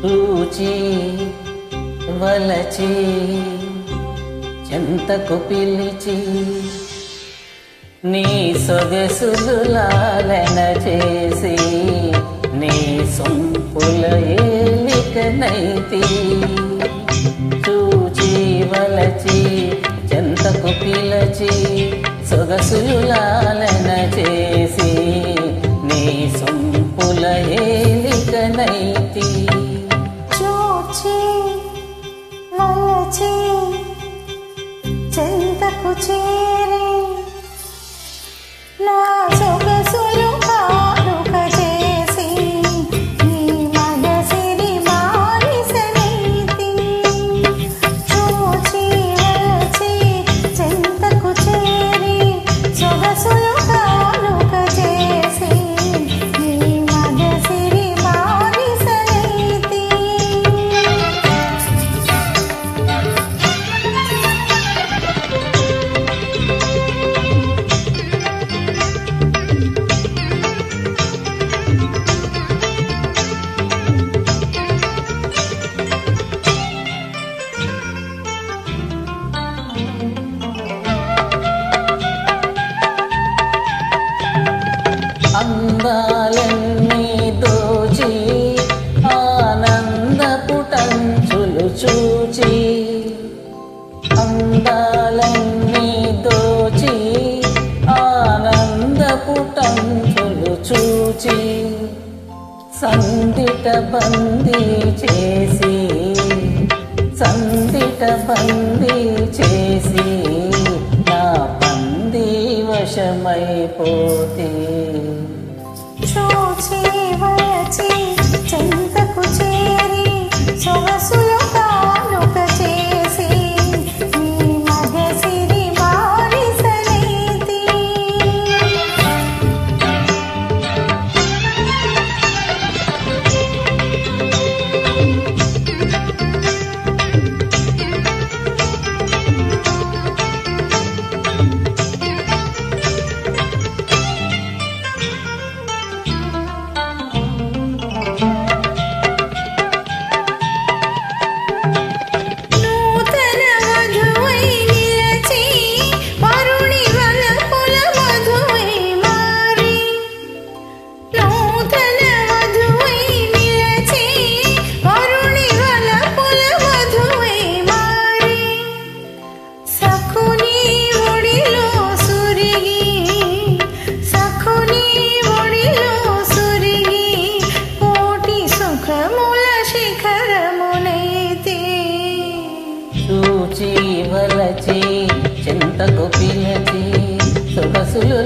చూచి వలచి చెంతకు పిలిచి నీ సొగసులు లాలన చేసి నీ సొంపుల ఏలికనైతి చూచి వలచి చెంతకు పిలచి సొగసులు లాలన చేసి నీ సొంపుల ఏలికనైతి చూచి వలచి చెంతకు చేరి నా సొగసులు కానుక చేసి నీ మగసిరి బానిసనైతి చూచి వలచి చెంతకు చేరి సొగసులు కానుక చేసి నీ మగసిరి బానిసనైతి అందాలన్నీ దోచి ఆనందపు టంచులు చూచి అందాలన్నీ దోచి ఆనందపు టంచులు చూచి సందిట బందీ చేసి సందిట బందీ చేసి నా బందీ వశమైపోతే చూచి వలచి చెంతకు చేరి సొగసులు కానుక చేసి నీ మగసిరి బానిసనైతి చూచి వలచి చెంతకు పిలచి సొగసులు